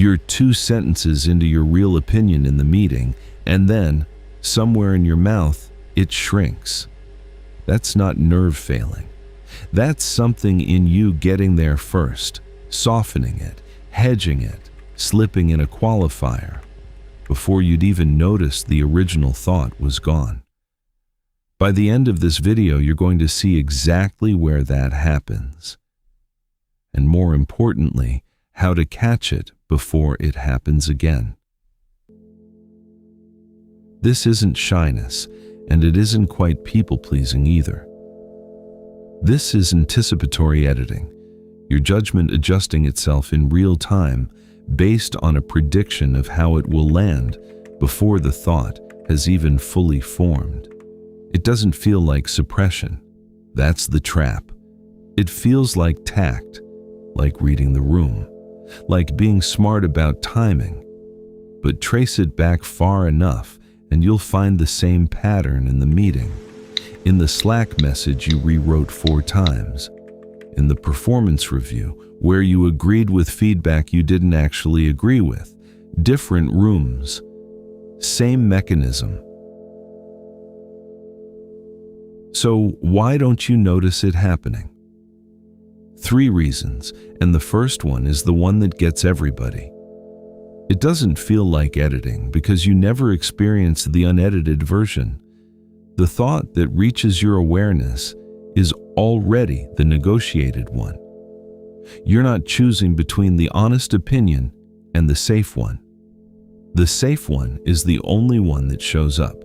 You're 2 sentences into your real opinion in the meeting, and then, somewhere in your mouth, it shrinks. That's not nerve failing. That's something in you getting there first, softening it, hedging it, slipping in a qualifier, before you'd even notice the original thought was gone. By the end of this video, you're going to see exactly where that happens, and more importantly, how to catch it before it happens again. This isn't shyness, and it isn't quite people-pleasing either. This is anticipatory editing, your judgment adjusting itself in real time based on a prediction of how it will land before the thought has even fully formed. It doesn't feel like suppression. That's the trap. It feels like tact, like reading the room, like being smart about timing. But trace it back far enough and you'll find the same pattern in the meeting, in the Slack message you rewrote 4 times, in the performance review where you agreed with feedback you didn't actually agree with. Different rooms, same mechanism. So why don't you notice it happening? 3 reasons, and the first one is the one that gets everybody. It doesn't feel like editing because you never experience the unedited version. The thought that reaches your awareness is already the negotiated one. You're not choosing between the honest opinion and the safe one. The safe one is the only one that shows up.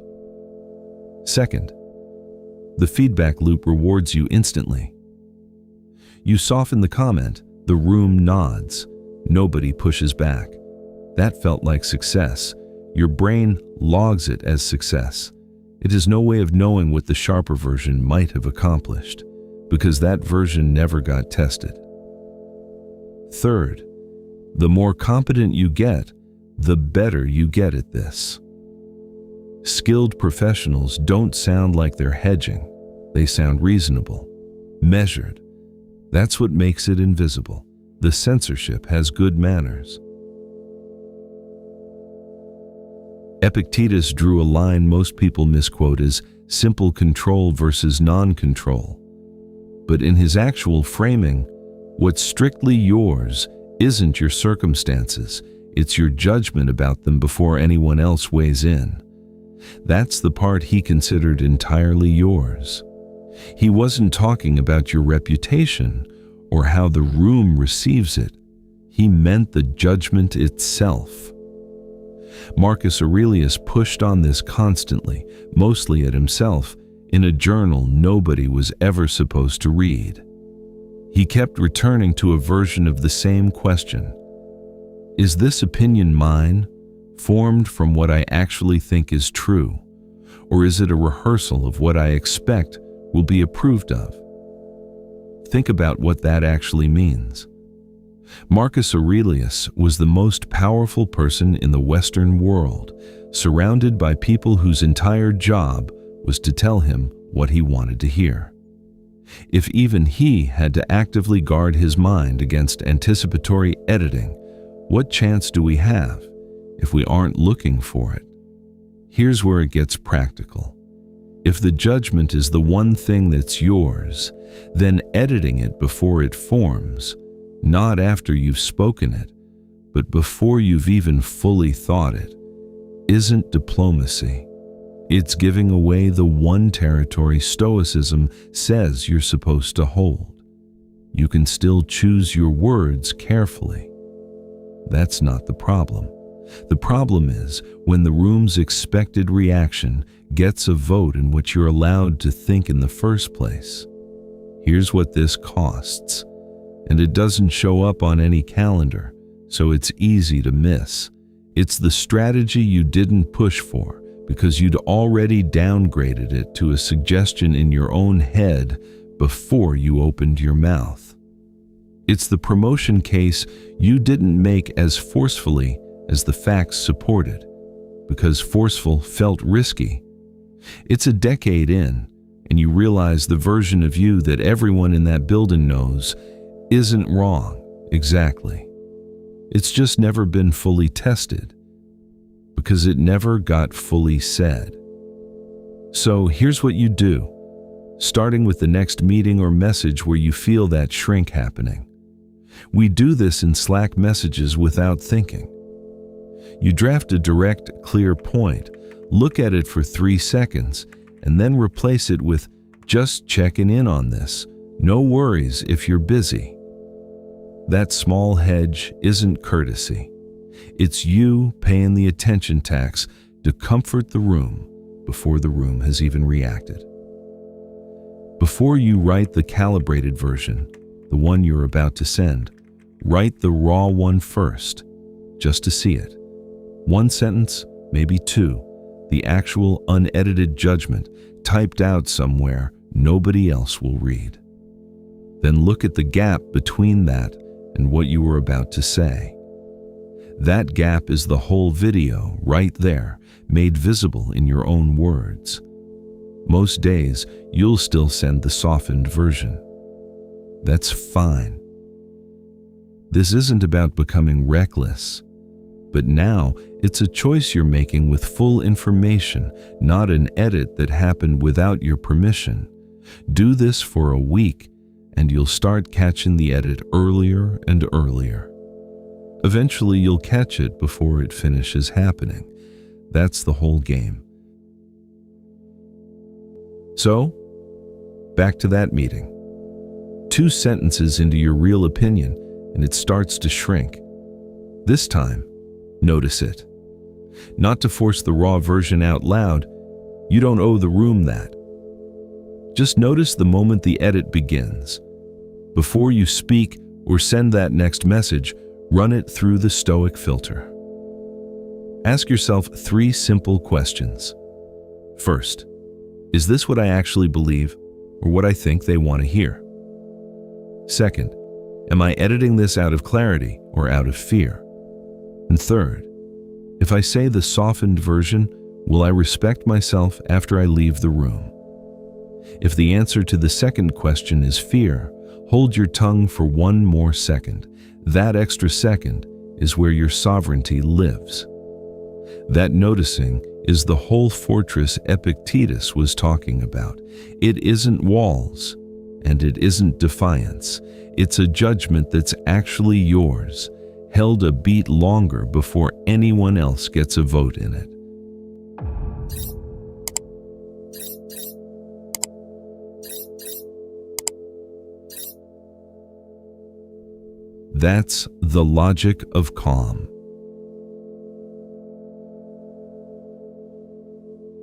Second, the feedback loop rewards you instantly. You soften the comment, the room nods, nobody pushes back. That felt like success. Your brain logs it as success. It has no way of knowing what the sharper version might have accomplished, because that version never got tested. Third, the more competent you get, the better you get at this. Skilled professionals don't sound like they're hedging. They sound reasonable, measured. That's what makes it invisible. The censorship has good manners. Epictetus drew a line most people misquote as simple control versus non-control. But in his actual framing, what's strictly yours isn't your circumstances, it's your judgment about them before anyone else weighs in. That's the part he considered entirely yours. He wasn't talking about your reputation or how the room receives it. He meant the judgment itself. Marcus Aurelius pushed on this constantly, mostly at himself, in a journal nobody was ever supposed to read. He kept returning to a version of the same question. Is this opinion mine, formed from what I actually think is true, or is it a rehearsal of what I expect will be approved of? Think about what that actually means. Marcus Aurelius was the most powerful person in the Western world, surrounded by people whose entire job was to tell him what he wanted to hear. If even he had to actively guard his mind against anticipatory editing, what chance do we have if we aren't looking for it? Here's where it gets practical. If the judgment is the one thing that's yours, then editing it before it forms, not after you've spoken it, but before you've even fully thought it, isn't diplomacy. It's giving away the one territory Stoicism says you're supposed to hold. You can still choose your words carefully. That's not the problem. The problem is when the room's expected reaction gets a vote in what you're allowed to think in the first place. Here's what this costs. And it doesn't show up on any calendar, so it's easy to miss. It's the strategy you didn't push for because you'd already downgraded it to a suggestion in your own head before you opened your mouth. It's the promotion case you didn't make as forcefully as the facts supported, because forceful felt risky. It's a decade in, and you realize the version of you that everyone in that building knows isn't wrong, exactly. It's just never been fully tested because it never got fully said. So here's what you do, starting with the next meeting or message where you feel that shrink happening. We do this in Slack messages without thinking. You draft a direct, clear point, look at it for 3 seconds, and then replace it with, "Just checking in on this. No worries if you're busy." That small hedge isn't courtesy. It's you paying the attention tax to comfort the room before the room has even reacted. Before you write the calibrated version, the one you're about to send, write the raw one first, just to see it. 1 sentence, maybe 2, the actual unedited judgment typed out somewhere nobody else will read. Then look at the gap between that and what you were about to say. That gap is the whole video right there, made visible in your own words. Most days, you'll still send the softened version. That's fine. This isn't about becoming reckless, but now it's a choice you're making with full information, not an edit that happened without your permission. Do this for a week, and you'll start catching the edit earlier and earlier. Eventually, you'll catch it before it finishes happening. That's the whole game. So, back to that meeting. 2 sentences into your real opinion, and it starts to shrink. This time, notice it. Not to force the raw version out loud, you don't owe the room that. Just notice the moment the edit begins. Before you speak or send that next message, run it through the Stoic filter. Ask yourself 3 simple questions. First, is this what I actually believe or what I think they want to hear? Second, am I editing this out of clarity or out of fear? And third, if I say the softened version, will I respect myself after I leave the room? If the answer to the second question is fear, hold your tongue for 1 more second. That extra second is where your sovereignty lives. That noticing is the whole fortress Epictetus was talking about. It isn't walls, and it isn't defiance. It's a judgment that's actually yours, held a beat longer before anyone else gets a vote in it. That's the logic of calm.